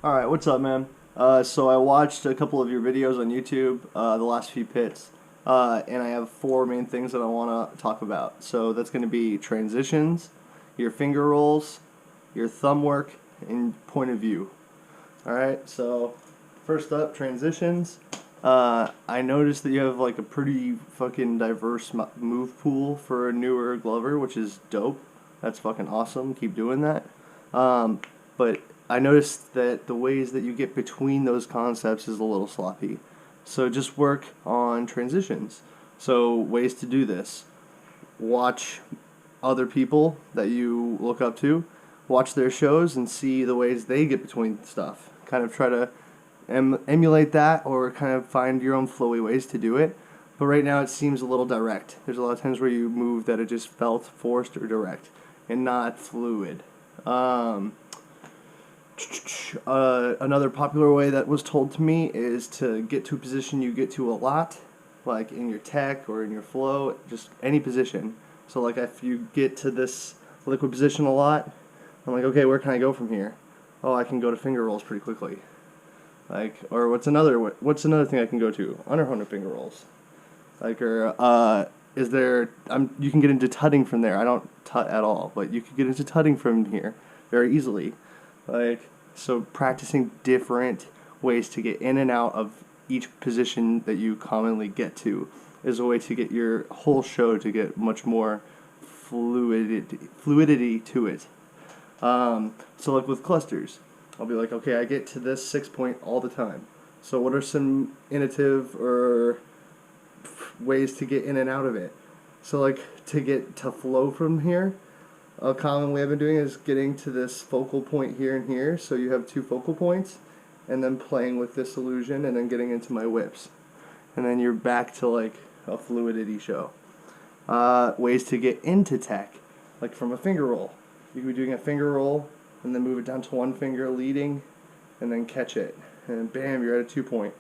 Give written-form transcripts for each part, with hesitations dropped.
Alright, what's up, man? So I watched a couple of your videos on YouTube, the last few pits, and I have four main things that I want to talk about. So that's going to be transitions, your finger rolls, your thumb work, and point of view. Alright, so first up, transitions. I noticed that you have like a pretty fucking diverse move pool for a newer glover, which is dope. That's fucking awesome. Keep doing that. But I noticed that the ways that you get between those concepts is a little sloppy. So just work on transitions. So ways to do this. Watch other people that you look up to, watch their shows and see the ways they get between stuff. Kind of try to emulate that or kind of find your own flowy ways to do it. But right now it seems a little direct. There's a lot of times where you move that it just felt forced or direct and not fluid. Another popular way that was told to me is to get to a position you get to a lot, like in your tech or in your flow, just any position. So like if you get to this liquid position a lot, I'm like, okay, where can I go from here? Oh, I can go to finger rolls pretty quickly. Like, or what's another thing I can go to? Underhand finger rolls. Like, or is there? You can get into tutting from there. I don't tut at all, but you can get into tutting from here very easily. Like, so practicing different ways to get in and out of each position that you commonly get to is a way to get your whole show to get much more fluidity to it. So like with clusters, I'll be like, okay, I get to this 6 point all the time. So what are some innovative or ways to get in and out of it? So like to get to flow from here, a common way I've been doing is getting to this focal point here and here. So you have two focal points, and then playing with this illusion, and then getting into my whips, and then you're back to like a fluidity show. Ways to get into tech, like from a finger roll. You could be doing a finger roll, and then move it down to one finger leading, and then catch it, and bam, you're at a 2 point.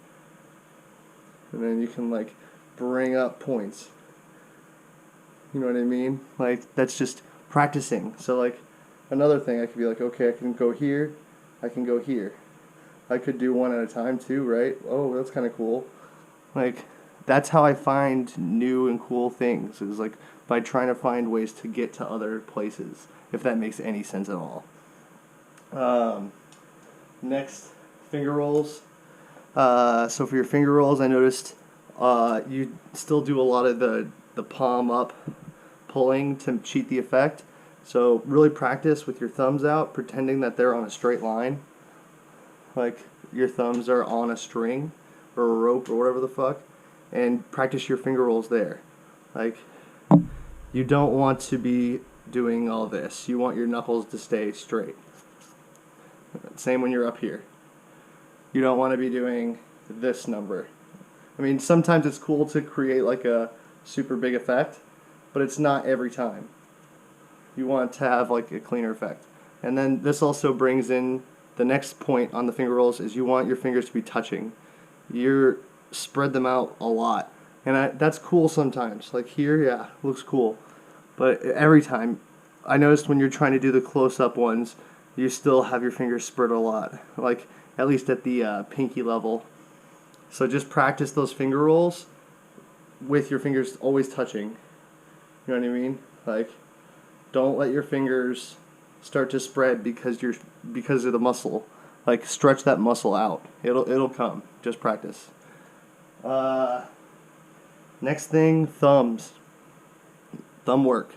And then you can like bring up points. You know what I mean? Like that's just practicing. So like another thing I could be like, okay, I can go here, I can go here. I could do one at a time too, right? Oh, that's kind of cool. Like that's how I find new and cool things, is like by trying to find ways to get to other places, if that makes any sense at all. Next, finger rolls. So for your finger rolls, I noticed you still do a lot of the palm up pulling to cheat the effect. So really practice with your thumbs out, pretending that they're on a straight line. Like your thumbs are on a string or a rope or whatever the fuck, and practice your finger rolls there. Like you don't want to be doing all this. You want your knuckles to stay straight. Same when you're up here. You don't want to be doing this number. I mean, sometimes it's cool to create like a super big effect, but it's not every time. You want to have like a cleaner effect. And then this also brings in the next point on the finger rolls is you want your fingers to be touching. You spread them out a lot. And that's cool sometimes. Like here, yeah, looks cool. But every time, I noticed when you're trying to do the close-up ones, you still have your fingers spread a lot. Like, at least at the pinky level. So just practice those finger rolls with your fingers always touching. You know what I mean? Like, don't let your fingers start to spread because of the muscle. Like, stretch that muscle out. It'll come. Just practice. Next thing, thumbs. Thumb work.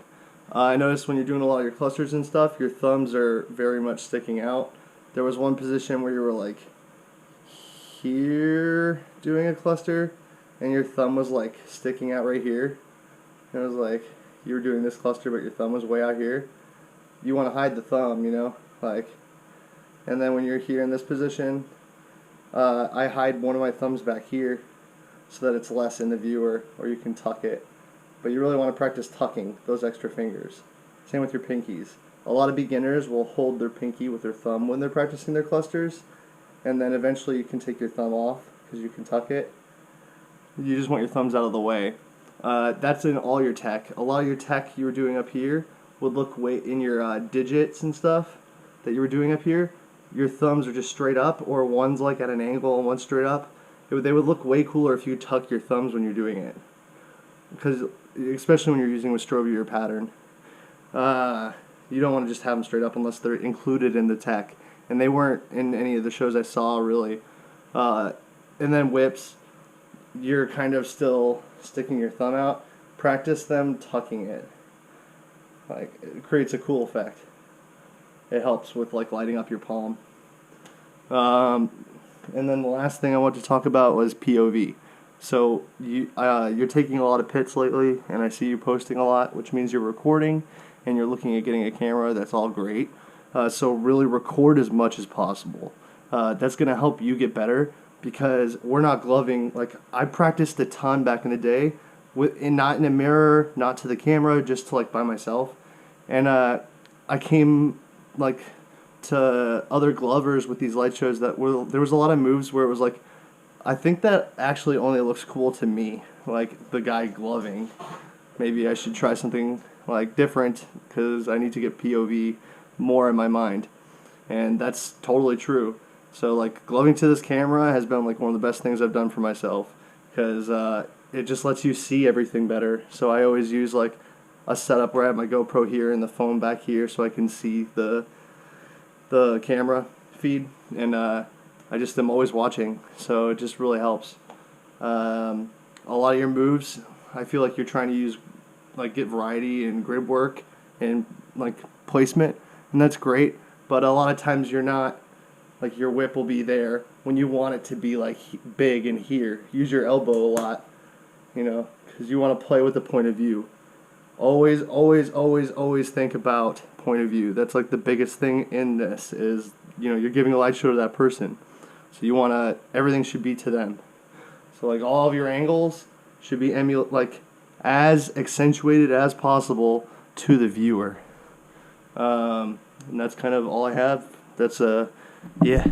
I noticed when you're doing a lot of your clusters and stuff, your thumbs are very much sticking out. There was one position where you were like here doing a cluster, and your thumb was like sticking out right here. And it was like you were doing this cluster, but your thumb was way out here. You want to hide the thumb, you know, like. And then when you're here in this position, I hide one of my thumbs back here so that it's less in the viewer, or you can tuck it. But you really want to practice tucking those extra fingers. Same with your pinkies. A lot of beginners will hold their pinky with their thumb when they're practicing their clusters, and then eventually you can take your thumb off because you can tuck it. You just want your thumbs out of the way. That's in all your tech. A lot of your tech you were doing up here would look way in your digits and stuff that you were doing up here your thumbs are just straight up, or one's like at an angle and one's straight up, they would look way cooler if you tuck your thumbs when you're doing it. Because, especially when you're using a Strobier pattern, you don't want to just have them straight up unless they're included in the tech. And they weren't in any of the shows I saw, really. And then whips, you're kind of still sticking your thumb out. Practice them tucking it. Like, it creates a cool effect. It helps with like lighting up your palm. And then the last thing I want to talk about was POV. So you're taking a lot of pits lately, and I see you posting a lot, which means you're recording and you're looking at getting a camera. That's all great. So really record as much as possible. That's going to help you get better, because we're not gloving. Like, I practiced a ton back in the day, not in a mirror, not to the camera, just to, like, by myself. And I came like to other glovers with these light shows there was a lot of moves where it was like, I think that actually only looks cool to me, like the guy gloving. Maybe I should try something like different, because I need to get POV more in my mind. And that's totally true. So like, gloving to this camera has been like one of the best things I've done for myself, because it just lets you see everything better. So I always use like a setup where I have my GoPro here and the phone back here, so I can see the camera feed, and I just am always watching, so it just really helps. A lot of your moves, I feel like you're trying to use, like, get variety and grip work and like placement, and that's great, but a lot of times you're not. Like, your whip will be there when you want it to be like big and here. Use your elbow a lot, because you want to play with the point of view. Always, always, always, always think about point of view. That's like the biggest thing in this is, you're giving a light show to that person. So you want to, everything should be to them. So like, all of your angles should be like as accentuated as possible to the viewer. And that's kind of all I have. That's yeah.